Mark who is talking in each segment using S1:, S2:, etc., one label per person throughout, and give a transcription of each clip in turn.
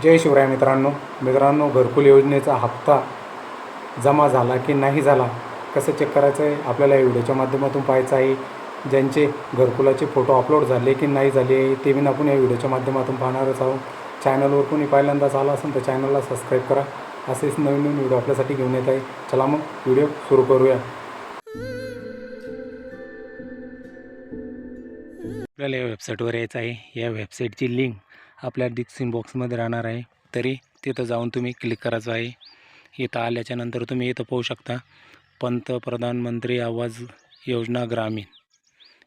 S1: जय शिवराय मित्रांनो, घरकुल योजनेचा हप्ता जमा झाला की नाही झाला कसं चेक करायचं आहे आपल्याला या व्हिडिओच्या माध्यमातून पाहायचं आहे. ज्यांचे घरकुलाचे फोटो अपलोड झाले की नाही झाले ते पण आपण या व्हिडिओच्या माध्यमातून पाहणारच आहोत. चॅनलवर कोणी पहिल्यांदाच आला असेल तर चॅनलला सबस्क्राईब करा. असेच नवीन व्हिडिओ आपल्यासाठी घेऊन येत आहे. चला मग व्हिडिओ सुरू करूया. आपल्याला या वेबसाईटवर यायचं आहे. या वेबसाईटची लिंक आपल्या डिस्क्रिप्शन बॉक्समध्ये राहणार आहे. तरी तिथं जाऊन तुम्ही क्लिक करायचं आहे. इथं आल्याच्यानंतर तुम्ही इथं पाहू शकता पंतप्रधानमंत्री आवास योजना ग्रामीण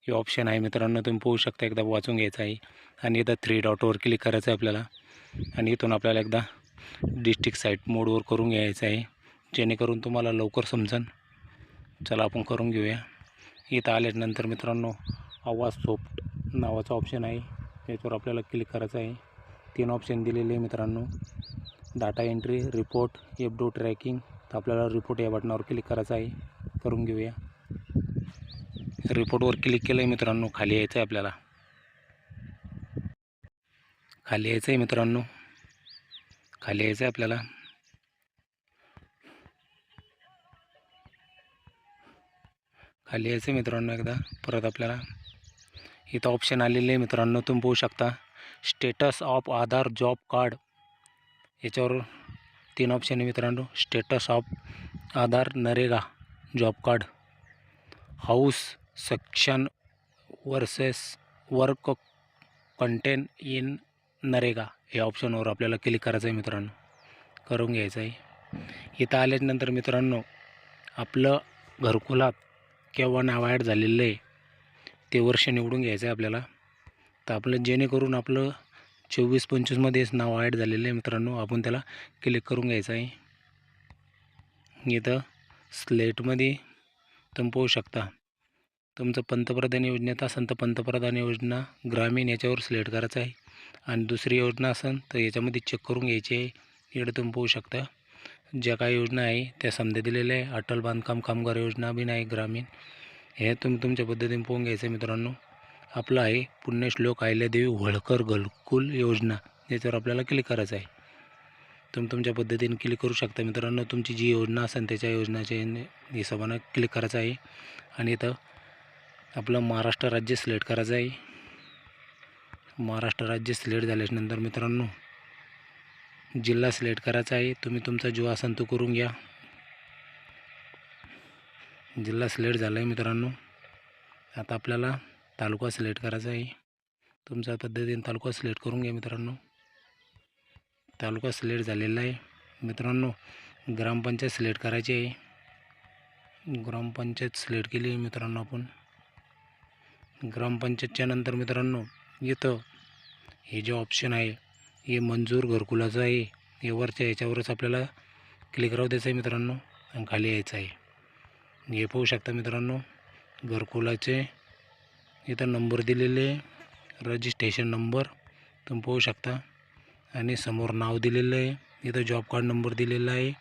S1: हे ऑप्शन आहे मित्रांनो. तुम्ही पाहू शकता, एकदा वाचून घ्यायचं आहे आणि इथं 3 डॉटवर क्लिक करायचं आहे आपल्याला. आणि इथून आपल्याला एकदा डिस्ट्रिक्ट साईट मोडवर करून घ्यायचं आहे, जेणेकरून तुम्हाला लवकर समजेल. चला आपण करून घेऊया. इथं आल्यानंतर मित्रांनो आवाज सॉफ्ट नावाचा ऑप्शन आहे, त्याच्यावर आपल्याला क्लिक करायचं आहे. 3 ऑप्शन दिलेले आहे मित्रांनो, डाटा एंट्री, रिपोर्ट, एफडो ट्रॅकिंग. तर आपल्याला रिपोर्ट या बटनावर क्लिक करायचं आहे. करून घेऊया. रिपोर्टवर क्लिक केलं आहे मित्रांनो. खाली यायचं आहे आपल्याला. खाली यायचं आहे मित्रांनो. खाली यायचं आहे आपल्याला. खाली यायचं आहे मित्रांनो. एकदा परत आपल्याला इथं ऑप्शन आलेले आहे मित्रांनो. तुम्ही पाहू शकता status of Aadhaar job card. याच्यावर 3 ऑप्शन आहे मित्रांनो. Status of Aadhaar NREGA job card, house section versus work contain in NREGA या ऑप्शनवर आपल्याला क्लिक करायचं आहे मित्रांनो. करून घ्यायचं आहे. इथं आल्यानंतर मित्रांनो आपलं घरकुलात केव्हा नाव ॲड झालेलं आहे ते वर्ष निवडून घ्यायचं आहे आपल्याला. तर आपलं जेणेकरून आपलं 24-25मध्येच नाव ॲड झालेलं आहे मित्रांनो. आपण त्याला क्लिक करून घ्यायचं आहे. इथं स्लेटमध्ये तुम्ही पाहू शकता, तुमचं पंतप्रधान योजनेत असेल तर पंतप्रधान योजना ग्रामीण याच्यावर सिलेक्ट करायचं आहे. आणि दुसरी योजना असेल तर याच्यामध्ये चेक करून घ्यायची आहे. इकडे तुम्ही पाहू शकता ज्या काही योजना आहे त्या समजा दिलेल्या आहे. अटल बांधकाम कामगार योजना बी नाही ग्रामीण. हे तुम्ही तुमच्या पद्धतीने पाहून घ्यायचं मित्रांनो. आपलं आहे पुण्यश्लोक अहिल्यादेवी होळकर घरकुल योजना, याच्यावर आपल्याला क्लिक करायचं आहे. तुम्ही तुमच्या पद्धतीने क्लिक करू शकता मित्रांनो. तुमची जी योजना असेल त्याच्या योजनाच्या हिशोबानं क्लिक करायचं आहे. आणि इथं आपलं महाराष्ट्र राज्य सिलेक्ट करायचं आहे. महाराष्ट्र राज्य सिलेक्ट झाल्यानंतर मित्रांनो जिल्हा सिलेक्ट करायचा आहे. तुम्ही तुमचा जो असेल तो करून घ्या. जिल्हा सिलेक्ट झाला आहे मित्रांनो. आता आपल्याला तालुका सिलेक्ट करायचा आहे. तुमच्या पद्धतीने तालुका सिलेक्ट करून घ्या मित्रांनो. तालुका सिलेक्ट झालेला आहे मित्रांनो. ग्रामपंचायत सिलेक्ट करायची आहे. ग्रामपंचायत सिलेक्ट केली आहे मित्रांनो आपण. ग्रामपंचायतच्या नंतर मित्रांनो इथं हे जे ऑप्शन आहे हे मंजूर घरकुलाचं आहे. हे वरच्या याच्यावरच आपल्याला क्लिक राहू द्यायचं आहे मित्रांनो आणि खाली यायचं आहे. हे पाहू शकता मित्रांनो घरकुलाचे इथं नंबर दिलेले, रजिस्ट्रेशन नंबर तुम्ही पाहू शकता. आणि समोर नाव दिलेलं आहे. इथं जॉब कार्ड नंबर दिलेला आहे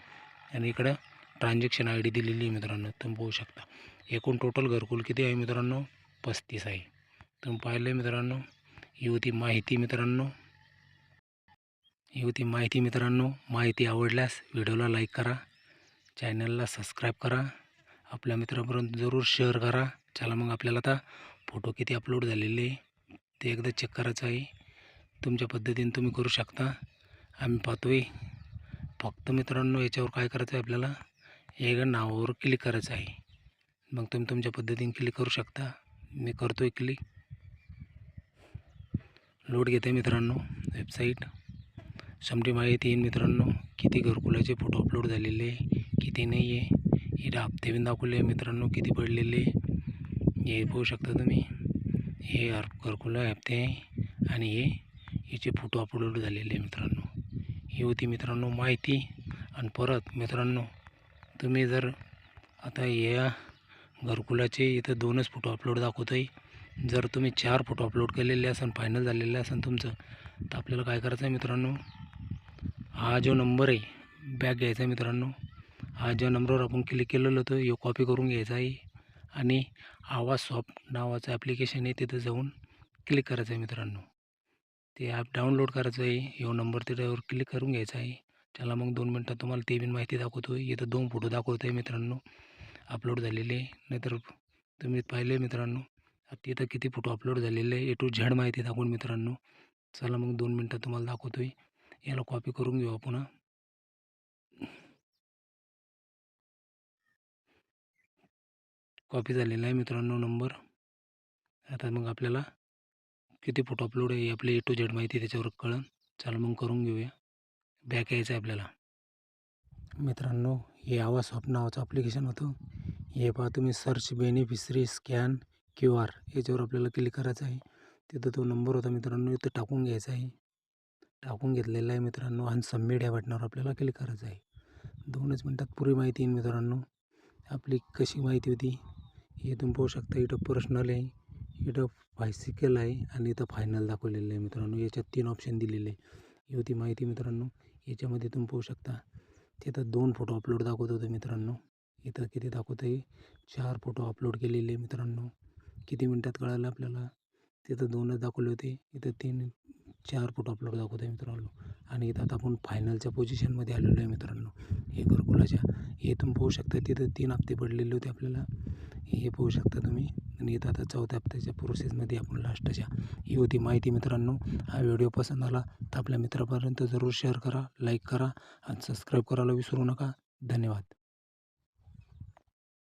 S1: आणि इकडं ट्रान्झॅक्शन आय डी दिलेली आहे मित्रांनो. तुम्ही पाहू शकता. एकूण टोटल घरकुल किती आहे मित्रांनो? 35 आहे. तुम्ही पाहिलं आहे मित्रांनो. ही होती माहिती मित्रांनो. माहिती आवडल्यास व्हिडिओला लाईक करा, चॅनलला सबस्क्राईब करा, आपल्या मित्रांपर्यंत जरूर शेअर करा. चला मग आपल्याला आता फोटो किती अपलोड झालेले ते एकदा चेक करायचं आहे. तुमच्या पद्धतीने तुम्ही करू शकता. आम्ही पाहतोय. फक्त मित्रांनो याच्यावर काय करायचं आहे आपल्याला, एक नावावर क्लिक करायचं आहे. मग तुम्ही तुमच्या पद्धतीने क्लिक करू शकता. मी करतोय क्लिक. लोड घेते मित्रांनो वेबसाईट. समजी माहिती येईल मित्रांनो किती घरकुलाचे फोटो अपलोड झालेले, किती नाही आहे. इथं हप्ते पण दाखवले मित्रांनो किती पडलेले हे पाहू शकता तुम्ही. हे घरकुला हप्ते आहे आणि हे याचे फोटो अपलोड झालेले मित्रांनो. ही होती मित्रांनो माहिती. आणि परत मित्रांनो तुम्ही जर आता या घरकुलाचे इथं 2च फोटो अपलोड दाखवत आहे. जर तुम्ही 4 फोटो अपलोड केलेले असेल, फायनल झालेले असेल तुमचं, तर आपल्याला काय करायचं आहे मित्रांनो, हा जो नंबर आहे बॅक घ्यायचा आहे मित्रांनो. हा ज्या नंबरवर आपण क्लिक केलेलं होतं हे कॉपी करून घ्यायचा आहे आणि आवाज सॉफ्ट नावाचं ॲप्लिकेशन आहे तिथं जाऊन क्लिक करायचं आहे मित्रांनो. ते ॲप डाउनलोड करायचं आहे. ह्यो नंबर त्याच्यावर क्लिक करून घ्यायचा आहे. त्याला मग 2 मिनटात तुम्हाला ते बिन माहिती दाखवतो आहे. इथं 2 फोटो दाखवतो आहे मित्रांनो अपलोड झालेले. नाहीतर तुम्ही पाहिले मित्रांनो तिथं किती फोटो अपलोड झालेले आहे. A to Z माहिती दाखवून मित्रांनो. चला मग 2 मिनटात तुम्हाला दाखवतो आहे. याला कॉपी करून घेऊ आपण. कॉपी झालेला आहे मित्रांनो नंबर. आता मग आपल्याला किती फोटो अपलोड आहे आपले A to Z माहिती त्याच्यावर कळेल. चला मग करून घेऊया. बॅक यायचं आहे आपल्याला. मित्रांनो हे आवासॉफ्ट नावाचं ॲप्लिकेशन होतं. हे पहा तुम्ही सर्च बेनिफिशरी स्कॅन QR याच्यावर आपल्याला क्लिक करायचं आहे. तिथं तो नंबर होता मित्रांनो इथं टाकून घ्यायचा आहे. टाकून घेतलेला आहे मित्रांनो आणि सबमिट या बटनावर आपल्याला क्लिक करायचं आहे. 2च मिनटात पुरी माहिती येईल मित्रांनो. आपली कशी माहिती होती हे तुम्ही पाहू शकता. इथं पर्सनल आहे, इथं बायसिकल आहे आणि इथं फायनल दाखवलेलं आहे मित्रांनो. याच्यात 3 ऑप्शन दिलेले आहे. ही होती माहिती मित्रांनो. याच्यामध्ये तुम्ही पाहू शकता तिथं 2 फोटो अपलोड दाखवत होते मित्रांनो. इथं किती दाखवत आहे 4 फोटो अपलोड केलेले मित्रांनो. किती मिनटात कळालं आपल्याला. तिथं 2च दाखवले होते. इथं 4 फोटो अपलोड दाखवत आहे मित्रांनो. आणि इथं आता आपण फायनलच्या पोझिशनमध्ये आलेलो आहे मित्रांनो. हे घरकुलाच्या हे तुम्ही पाहू शकता. तिथं 3 हप्ते पडलेले होते आपल्याला. हे पाहू शकता तुम्ही. आणि इथं आता 4थ्या हप्त्याच्या प्रोसेसमध्ये आपण लास्टच्या. ही होती माहिती मित्रांनो. हा व्हिडिओ पसंत आला तर आपल्या मित्रापर्यंत जरूर शेअर करा, लाईक करा आणि सबस्क्राईब करायला विसरू नका. धन्यवाद.